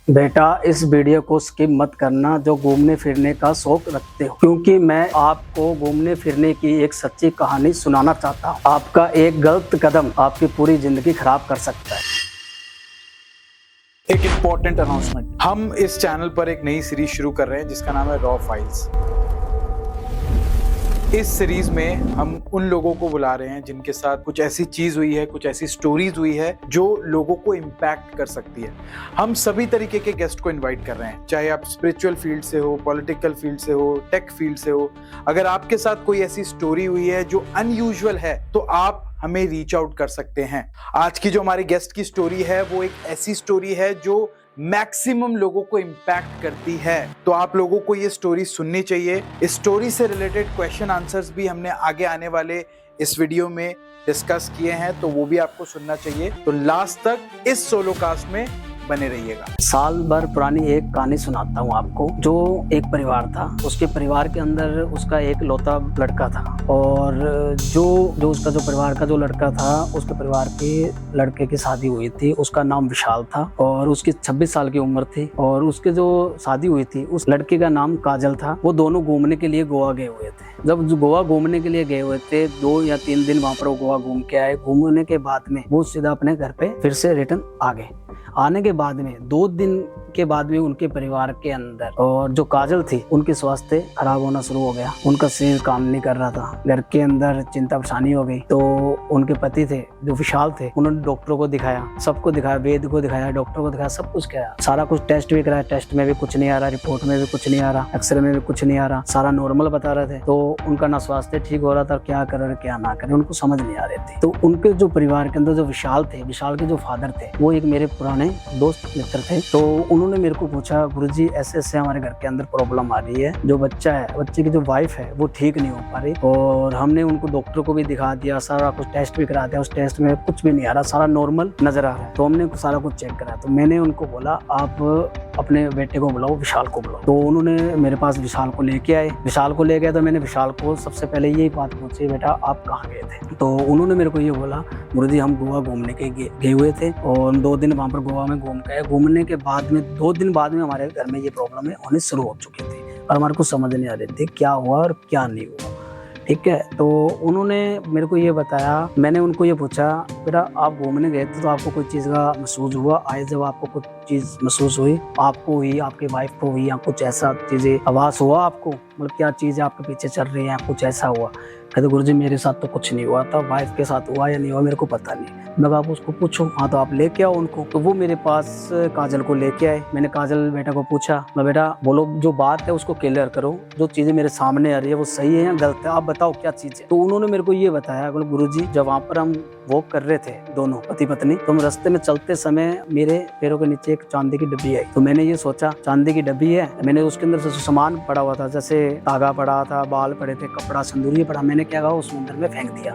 बेटा इस वीडियो को स्किप मत करना जो घूमने फिरने का शौक रखते हो, क्योंकि मैं आपको घूमने फिरने की एक सच्ची कहानी सुनाना चाहता हूँ। आपका एक गलत कदम आपकी पूरी जिंदगी खराब कर सकता है। एक इम्पोर्टेंट अनाउंसमेंट, हम इस चैनल पर एक नई सीरीज शुरू कर रहे हैं जिसका नाम है रॉ फाइल्स। इस सीरीज में हम उन लोगों को बुला रहे हैं जिनके साथ कुछ ऐसी चीज हुई है, कुछ ऐसी स्टोरीज हुई है जो लोगों को इम्पैक्ट कर सकती है। हम सभी तरीके के गेस्ट को इनवाइट कर रहे हैं, चाहे आप स्पिरिचुअल फील्ड से हो, पॉलिटिकल फील्ड से हो, टेक फील्ड से हो। अगर आपके साथ कोई ऐसी स्टोरी हुई है जो अनयूजुअल है तो आप हमें रीच आउट कर सकते हैं। आज की जो हमारे गेस्ट की स्टोरी है वो एक ऐसी स्टोरी है जो मैक्सिमम लोगों को इम्पैक्ट करती है, तो आप लोगों को ये स्टोरी सुननी चाहिए। इस स्टोरी से रिलेटेड क्वेश्चन आंसर्स भी हमने आगे आने वाले इस वीडियो में डिस्कस किए हैं, तो वो भी आपको सुनना चाहिए। तो लास्ट तक इस सोलो कास्ट में बने रहिएगा। साल भर पुरानी एक कहानी सुनाता हूँ आपको। जो एक परिवार था, उसके परिवार के अंदर उसका एक लौता लड़का था, और जो उसका जो परिवार का जो लड़का था, उसके परिवार के लड़के की शादी हुई थी। उसका नाम विशाल था और उसकी 26 साल की उम्र थी। और उसके जो शादी हुई थी उस लड़के का नाम काजल था। वो दोनों घूमने के लिए गोवा गए हुए थे। जब गोवा घूमने के लिए गए हुए थे, 2 या 3 दिन वहां पर वो गोवा घूम के आए। घूमने के बाद में वो सीधा अपने घर पे फिर से रिटर्न आ गए। आने के बाद में 2 दिन के बाद में उनके परिवार के अंदर और जो काजल थी उनकी स्वास्थ्य खराब होना शुरू हो गया। उनका शरीर काम नहीं कर रहा था। घर के अंदर चिंता परेशानी हो गई। तो उनके पति थे जो विशाल थे, उन्होंने डॉक्टरों को दिखाया, सबको दिखाया, वेद को दिखाया, डॉक्टर को दिखाया, सब कुछ किया, सारा कुछ टेस्ट भी कराया। टेस्ट में भी कुछ नहीं आ रहा, रिपोर्ट में भी कुछ नहीं आ रहा, एक्सरे में भी कुछ नहीं आ रहा, सारा नॉर्मल बता रहे थे। तो उनका ना स्वास्थ्य ठीक हो रहा था, क्या करे क्या ना करे उनको समझ नहीं आ रही थी। तो उनके जो परिवार के अंदर जो विशाल थे, विशाल के जो फादर थे, वो एक मेरे पुराने दोस्त मित्र थे। तो उन्होंने मेरे को पूछा, गुरुजी ऐसे ऐसे हमारे घर के अंदर प्रॉब्लम आ रही है, जो बच्चा है, बच्चे की जो वाइफ है वो ठीक नहीं हो पा रही, और हमने उनको डॉक्टर को भी दिखा दिया, सारा कुछ टेस्ट भी करा दिया, उस टेस्ट में कुछ भी नहीं आ रहा, सारा नॉर्मल नजर आ रहा है। तो हमने सारा कुछ चेक करा। तो मैंने उनको बोला, आप अपने बेटे को बुलाओ, विशाल को बुलाओ। तो उन्होंने मेरे पास विशाल को लेके आए। विशाल को ले गए तो मैंने विशाल को सबसे पहले यही बात पूछी, बेटा आप कहाँ गए थे? तो उन्होंने मेरे को ये बोला, गुरुजी हम गोवा घूमने के गए हुए थे, और 2 दिन वहां पर गोवा में घूम गए। घूमने के बाद में 2 दिन बाद में हमारे घर में ये प्रॉब्लम होनी शुरू हो चुकी थी, और हमारे को समझ नहीं आ रही थी क्या हुआ और क्या नहीं हुआ। ठीक है। तो उन्होंने मेरे को ये बताया। मैंने उनको ये पूछा, बेटा आप घूमने गए थे तो आपको कोई चीज़ का महसूस हुआ? आए जब आपको कुछ चीज़ महसूस हुई, आपको हुई, आपकी वाइफ को हुई, या कुछ ऐसा चीज़ें आवाज़ हुआ आपको? मतलब क्या चीज़ें आपके पीछे चल रही हैं, कुछ ऐसा हुआ? कहते गुरुजी मेरे साथ तो कुछ नहीं हुआ था, वाइफ के साथ हुआ या नहीं हुआ मेरे को पता नहीं। मैं आप उसको पूछो। हाँ तो आप लेके आओ उनको। तो वो मेरे पास काजल को लेके आए। मैंने काजल बेटा को पूछा, मैं बेटा बोलो जो बात है उसको क्लियर करो, जो चीजें मेरे सामने आ रही है वो सही है या गलत है, आप बताओ क्या चीज है। तो उन्होंने मेरे को ये बताया, बोले गुरुजी जब वहाँ पर हम वॉक कर रहे थे दोनों पति पत्नी, तो हम रास्ते में चलते समय मेरे पैरों के नीचे एक चांदी की डब्बी आई। तो मैंने ये सोचा चांदी की डब्बी है, मैंने उसके अंदर से सामान पड़ा हुआ था, जैसे धागा पड़ा था, बाल पड़े थे, कपड़ा सिंदूर पड़ा, मैंने क्या कहा उस समुद्र में फेंक दिया,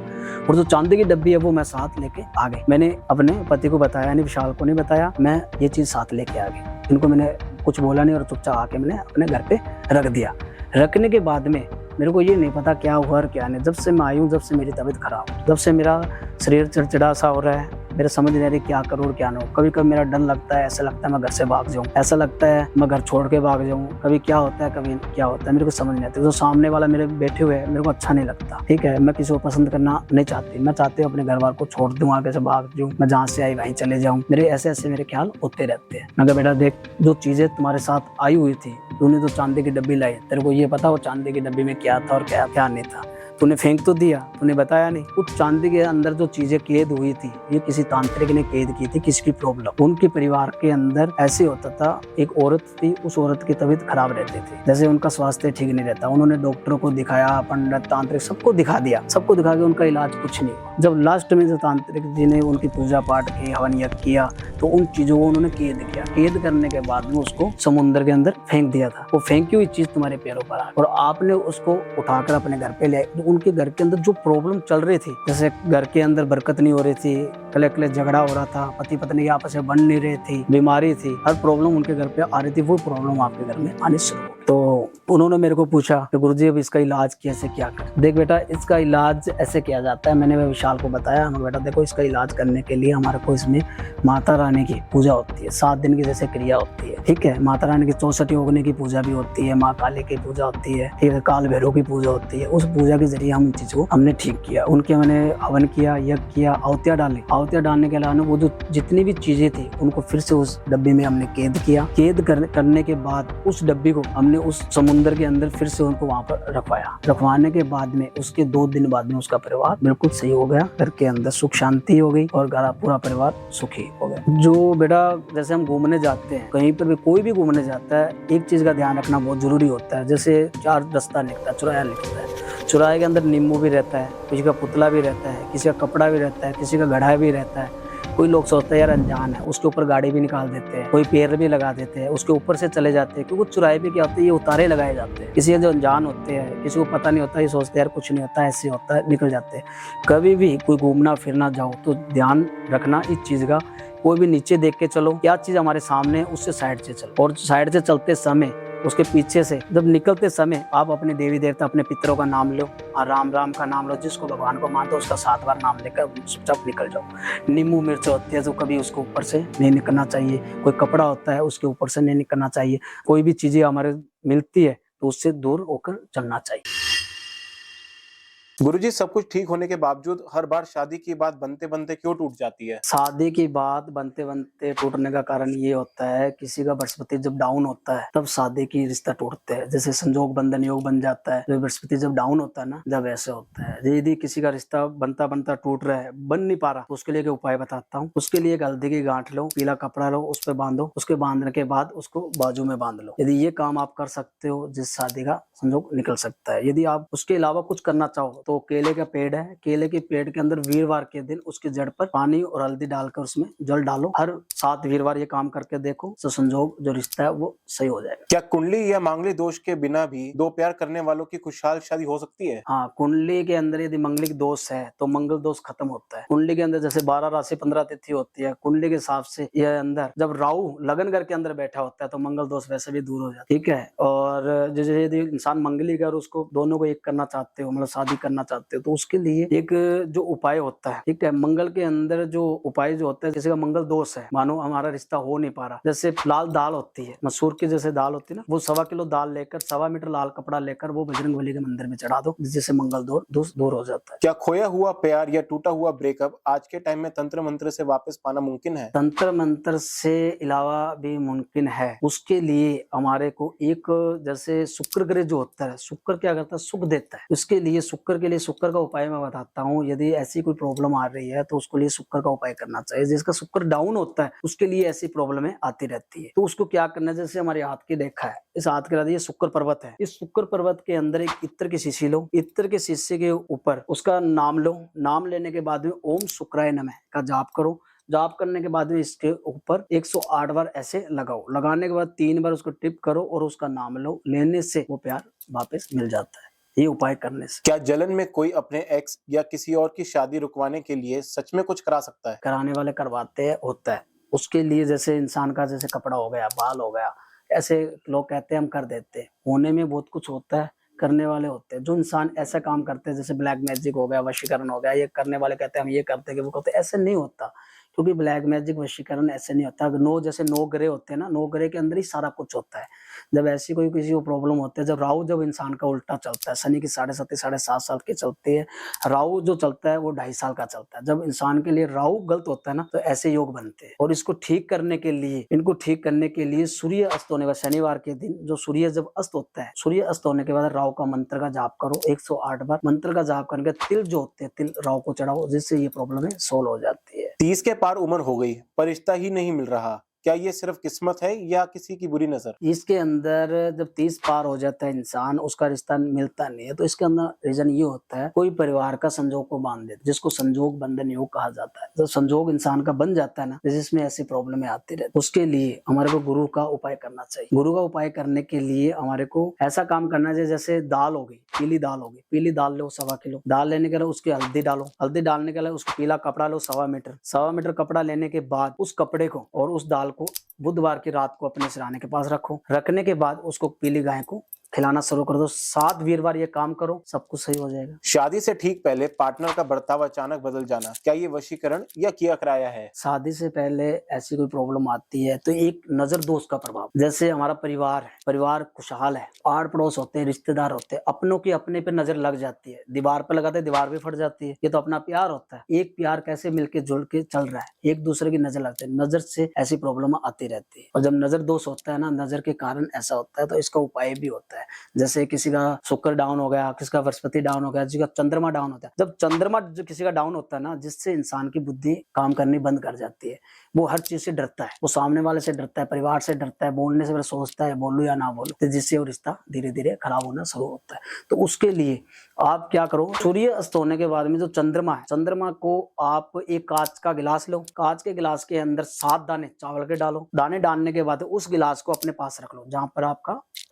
और जो चांदी की डब्बी है वो मैं साथ लेके आ गई। मैंने अपने पति को बताया नहीं, विशाल को नहीं बताया, मैं ये चीज साथ लेके आ गई। इनको मैंने कुछ बोला नहीं, और चुपचाप आके मैंने अपने घर पे रख दिया। रखने के बाद में मेरे को ये नहीं पता क्या हुआ और क्या नहीं। जब से मैं आई हूँ, जब से मेरी तबीयत खराब, जब से मेरा शरीर चिड़चिड़ा सा हो रहा है, मेरे समझ नहीं आ रही क्या करूँ और क्या ना हो। कभी कभी मेरा डर लगता है, ऐसा लगता है मैं घर से भाग जाऊँ, ऐसा लगता है मैं घर छोड़ के भाग जाऊँ, कभी क्या होता है कभी क्या होता है, मेरे को समझ नहीं आता। जो सामने वाला मेरे बैठे हुए है मेरे को अच्छा नहीं लगता। ठीक है, मैं किसी को पसंद करना नहीं चाहती, मैं चाहती हूँ अपने घर वालों को छोड़ दूँ, आगे से भाग जाऊँ, मैं जहाँ से आई वहीं चले जाऊँ। मेरे ऐसे मेरे ख्याल होते रहते हैं। मैं बेटा देख, जो चीजें तुम्हारे साथ आई हुई थी, तूने तो चांदी की डब्बी लाई, तेरे को ये पता वो चांदी की डब्बी में क्या था और क्या नहीं था? तूने फेंक तो दिया, तूने बताया नहीं। उस चांदी के अंदर जो चीजें कैद हुई थी, ये किसी तांत्रिक ने कैद की थी, किसकी प्रॉब्लम। उनके परिवार के अंदर ऐसे होता था, एक औरत थी, उस औरत की तबीयत खराब रहती थी, जैसे उनका स्वास्थ्य ठीक नहीं रहता। उन्होंने डॉक्टरों को दिखाया, पंडित, तांत्रिक, सबको दिखा दिया, सबको दिखा के उनका इलाज कुछ नहीं हुआ। जब लास्ट में जो तांत्रिक जी ने उनकी पूजा पाठ की, हवन यज्ञ किया, तो उन चीजों को उन्होंने कैद किया। कैद करने के बाद में उसको समुद्र के अंदर फेंक दिया था। वो फेंकी हुई चीज तुम्हारे पैरों पर आ, और आपने उसको उठाकर अपने घर पे ले आए। उनके घर के अंदर जो प्रॉब्लम चल रही थी, जैसे घर के अंदर बरकत नहीं हो रही थी, कले कले झगड़ा हो रहा था, पति पत्नी आपस में बन नहीं रही थी, बीमारी थी, हर प्रॉब्लम उनके घर पे आ रही थी, वो प्रॉब्लम आपके घर में आनी शुरू हो। तो उन्होंने मेरे को पूछा कि गुरुजी अब इसका इलाज कैसे क्या करें। देख बेटा, इसका इलाज ऐसे किया जाता है। मैंने विशाल को बताया, मैं बेटा देखो, इसका इलाज करने के लिए हमारे को इसमें माता रानी की पूजा होती है, 7 दिन की जैसे क्रिया होती है, ठीक है। माता रानी की 64 योगिनी की पूजा भी होती है, माँ काली की पूजा होती है, ठीक है, काल भैरव की पूजा होती है। उस पूजा के जरिए हम चीज को हमने ठीक किया। उनके मैंने हवन किया, यज्ञ किया, आहुतियां डाली। आहुतियां डालने के अलावा वो जो जितनी भी चीजें थी उनको फिर से उस डब्बे में हमने कैद किया। कैद करने के बाद उस डब्बे को हमने उस समुद्र के अंदर फिर से उनको वहां पर रखवाया। रखवाने के बाद में उसके 2 दिन बाद में उसका परिवार बिल्कुल सही हो गया, घर के अंदर सुख शांति हो गई और घर पूरा परिवार सुखी हो गया। जो बेटा जैसे हम घूमने जाते हैं, कहीं पर भी कोई भी घूमने जाता है, एक चीज का ध्यान रखना बहुत जरूरी होता है। जैसे 4 रास्ता निकलता है, चौराहा निकलता है, चौराहे के अंदर नींबू भी रहता है, किसी का पुतला भी रहता है, किसी का कपड़ा भी रहता है, किसी का घड़ा भी रहता है। कोई लोग सोचते हैं यार अनजान है, उसके ऊपर गाड़ी भी निकाल देते हैं, कोई पैर भी लगा देते हैं, उसके ऊपर से चले जाते हैं, क्योंकि चौराहे पे क्या होता है, ये उतारे लगाए जाते हैं। किसी जो अनजान होते हैं, किसी को पता नहीं होता, ये सोचते हैं यार कुछ नहीं होता, ऐसे होता है, निकल जाते हैं। कभी भी कोई घूमना फिरना जाओ तो ध्यान रखना इस चीज का, कोई भी नीचे देख के चलो, क्या चीज हमारे सामने है उससे साइड से चलो। और साइड से चलते समय उसके पीछे से जब निकलते समय आप अपने देवी देवता, अपने पितरों का नाम लो और राम राम का नाम लो। जिसको भगवान को मानते हो उसका 7 बार नाम लेकर चुपचाप निकल जाओ। नींबू मिर्च होती है जो कभी उसके ऊपर से नहीं निकलना चाहिए। कोई कपड़ा होता है उसके ऊपर से नहीं निकलना चाहिए। कोई भी चीजें हमारे मिलती है तो उससे दूर होकर चलना चाहिए। गुरुजी, सब कुछ ठीक होने के बावजूद हर बार शादी की बात बनते बनते क्यों टूट जाती है? शादी की बात बनते बनते टूटने का कारण ये होता है, किसी का बृहस्पति जब डाउन होता है तब शादी की रिश्ता टूटते हैं। जैसे संजोग बंधन योग बन जाता है, जब बृहस्पति जब डाउन होता है ना, जब ऐसे होता है। यदि किसी का रिश्ता बनता बनता टूट रहा है, बन नहीं पा रहा, तो उसके लिए एक उपाय बताता हूँ। उसके लिए एक हल्दी की गांठ लो, पीला कपड़ा लो, उस पर बांधो। उसके बांधने के बाद उसको बाजू में बांध लो। यदि ये काम आप कर सकते हो, जिस शादी का संजोग निकल सकता है। यदि आप उसके अलावा कुछ करना चाहो तो केले का पेड़ है, केले के पेड़ के अंदर वीरवार के दिन उसकी जड़ पर पानी और हल्दी डालकर उसमें जल डालो। हर 7 वीरवार ये काम करके देखो, तो संजोग जो रिश्ता है वो सही हो जाएगा। क्या कुंडली या मांगलिक दोष के बिना भी 2 प्यार करने वालों की खुशहाल शादी हो सकती है? हाँ, कुंडली के अंदर यदि मंगलिक दोष है तो मंगल दोष खत्म होता है। कुंडली के अंदर जैसे 12 राशि 15 तिथि होती है, कुंडली के हिसाब से ये अंदर जब राहु लगन घर के अंदर बैठा होता है तो मंगल दोष वैसे भी दूर हो जाता है, ठीक है। और जैसे यदि इंसान मंगली का और उसको दोनों को एक करना चाहते हो, मतलब शादी करना चाहते हो, तो उसके लिए एक जो उपाय होता है, ठीक है। मंगल के अंदर जो उपाय जो होता है, जैसे का मंगल दोष है, मानो हमारा रिश्ता हो नहीं पा रहा, जैसे लाल दाल होती है, मसूर की जैसे दाल होती है ना, वो 1.25 किलो दाल लेकर 1.25 मीटर लाल कपड़ा लेकर वो बजरंगबली के मंदिर में चढ़ा दो, जिससे मंगल दोष दूर हो जाता है। क्या खोया हुआ प्यार या टूटा हुआ ब्रेकअप आज के टाइम में तंत्र मंत्र से वापस पाना मुमकिन है? तंत्र मंत्र से अलावा भी मुमकिन है। उसके लिए हमारे को एक जैसे शुक्र ग्रह जो होता है, शुक्र क्या करता है, सुख देता है। उसके लिए शुक्र के लिए शुक्र का उपाय मैं बताता हूँ। यदि ऐसी कोई प्रॉब्लम आ रही है तो उसके लिए शुक्र का उपाय करना चाहिए। जिसका शुक्र डाउन होता है उसके लिए ऐसी प्रॉब्लमें आती रहती है, तो उसको क्या करना है, जैसे हमारे हाथ की रेखा है, इस हाथ के ये शुक्र पर्वत है, इस शुक्र पर्वत के अंदर एक इत्र की शीशी लो, इत्र के शीशे के ऊपर उसका नाम लो। नाम लेने के बाद में ओम शुक्राय नमः का जाप करो। जाप करने के बाद में इसके ऊपर 108 बार ऐसे लगाओ। लगाने के बाद 3 बार उसको टिप करो और उसका नाम लो। लेने से वो प्यार वापस मिल जाता है, ये उपाय करने से। क्या जलन में कोई अपने एक्स या किसी और की शादी रुकवाने के लिए सच में कुछ करा सकता है? कराने वाले करवाते हैं, होता है। उसके लिए जैसे इंसान का जैसे कपड़ा हो गया, बाल हो गया, ऐसे लोग कहते हैं हम कर देते हैं। होने में बहुत कुछ होता है, करने वाले होते हैं। जो इंसान ऐसा काम करते हैं, जैसे ब्लैक मैजिक हो गया, वशीकरण हो गया, ये करने वाले कहते हैं हम ये करते हैं कि वो करते हैं, ऐसे नहीं होता। क्योंकि ब्लैक मैजिक वशीकरण ऐसे नहीं होता। जैसे 9 ग्रह होते हैं ना, 9 ग्रह के अंदर ही सारा कुछ होता है। जब ऐसी कोई किसी को प्रॉब्लम होती है, जब राहु जब इंसान का उल्टा चलता है, शनि की 7.5 7.5 साल की चलती है, राहु जो चलता है वो 2.5 साल का चलता है। जब इंसान के लिए राहु गलत होता है ना, तो ऐसे योग बनते हैं। और इसको ठीक करने के लिए, इनको ठीक करने के लिए सूर्य अस्त होने का शनिवार के दिन जो सूर्य जब अस्त होता है, सूर्य अस्त होने के बाद राहु का मंत्र का जाप करो 108 बार। मंत्र का जाप करके तिल जो होते हैं, तिल राहु को चढ़ाओ, जिससे ये प्रॉब्लम सोल्व हो जाती है। 30 के पार उम्र हो गई पर रिश्ता ही नहीं मिल रहा, क्या ये सिर्फ किस्मत है या किसी की बुरी नजर? इसके अंदर जब 30 पार हो जाता है इंसान, उसका रिश्ता मिलता नहीं है, तो इसके अंदर रीजन ये होता है, कोई परिवार का संजोग को बांध देता है, जिसको संजोग बंधन योग कहा जाता है। जब संजोग इंसान का बन जाता है ना, जिसमें ऐसी प्रॉब्लम आती रहती है, उसके लिए हमारे को गुरु का उपाय करना चाहिए। गुरु का उपाय करने के लिए हमारे को ऐसा काम करना चाहिए, जैसे दाल हो गई, पीली दाल हो गई, पीली दाल लो 1.25 किलो। दाल लेने के लिए उसकी हल्दी डालो, हल्दी डालने के लिए उसको पीला कपड़ा लो 1.25 मीटर। 1.25 मीटर कपड़ा लेने के बाद उस कपड़े को और उस दाल को बुधवार की रात को अपने सिराने के पास रखो। रखने के बाद उसको पीली गाय को खिलाना शुरू कर दो, 7 वीरवार ये काम करो, सब कुछ सही हो जाएगा। शादी से ठीक पहले पार्टनर का बर्ताव अचानक बदल जाना, क्या ये वशीकरण या किया कराया है? शादी से पहले ऐसी कोई प्रॉब्लम आती है तो एक नजर दोस्त का प्रभाव, जैसे हमारा परिवार है, परिवार खुशहाल है, आड़ पड़ोस होते हैं, रिश्तेदार होते हैं, अपनों की अपने पे नजर लग जाती है, दीवार पे लगाते हैं, दीवार भी फट जाती है। ये तो अपना प्यार होता है, एक प्यार कैसे मिलके जुड़ के चल रहा है, एक दूसरे की नजर लगती है, नजर से ऐसी प्रॉब्लम आती रहती है। और जब नजर दोष होता है ना, नजर के कारण ऐसा होता है, तो इसका उपाय भी होता है। जैसे किसी का शुक्र डाउन हो गया, किसी का बृहस्पति डाउन हो गया, किसी का चंद्रमा डाउन होता है। जब चंद्रमा जो किसी का डाउन होता है ना, जिससे इंसान की बुद्धि काम करनी बंद कर जाती है, वो हर चीज से डरता है, वो सामने वाले से डरता है, परिवार से डरता है, बोलने से पहले सोचता है बोलूं या ना बोलूं, तो जिससे वो रिश्ता धीरे धीरे खराब होना शुरू होता है। तो उसके लिए आप क्या करो, सूर्य अस्त होने के बाद में जो चंद्रमा है, चंद्रमा को आप एक कांच का गिलास लो, कांच के गिलास के अंदर 7 दाने चावल के डालो, दाने डालने के बाद उस गिलास को अपने पास रख लो, जहां पर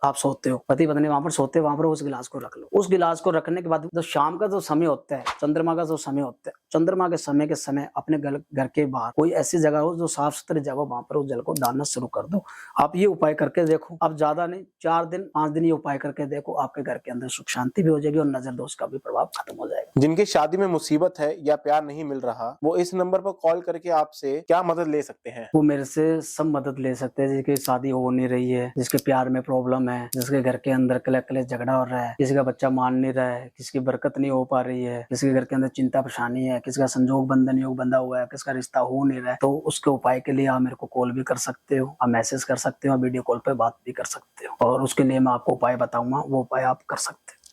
आप सोते हो, पति पत्नी वहां पर सोते हो, वहां पर उस गिलास को रख लो। उस गिलास को रखने के बाद जो शाम का जो समय होता है, चंद्रमा का जो समय होता है, चंद्रमा के समय अपने घर के बाहर कोई ऐसी जगह हो जो साफ सुथरी जगह, वहां पर उस जल को डालना शुरू कर दो। आप ये उपाय करके देखो, अब ज्यादा नहीं, 4 दिन 5 दिन ये उपाय करके देखो, आपके घर के अंदर सुख शांति भी हो जाएगी और नजर दोष का भी प्रभाव खत्म हो जाएगा। जिनकी शादी में मुसीबत है या प्यार नहीं मिल रहा, वो इस नंबर पर कॉल करके आपसे क्या मदद ले सकते हैं? वो मेरे से सब मदद ले सकते हैं, जिसकी शादी हो नहीं रही है, जिसके प्यार में प्रॉब्लम है, जिसके घर के अंदर कले झगड़ा हो रहा है, किसी का बच्चा मान नहीं रहा है, किसी की बरकत नहीं हो पा रही है, किसी के घर के अंदर चिंता परेशानी है, किसी का संजोग बंधन योग बंधा हुआ है, किसका रिश्ता हो नहीं रहा है, तो उसके उपाय के लिए आप मेरे को कॉल भी कर सकते हो, आप मैसेज कर सकते हो, वीडियो कॉल पे बात भी कर सकते हो, और उसके लिए मैं आपको उपाय बताऊंगा, वो उपाय आप कर सकते हो।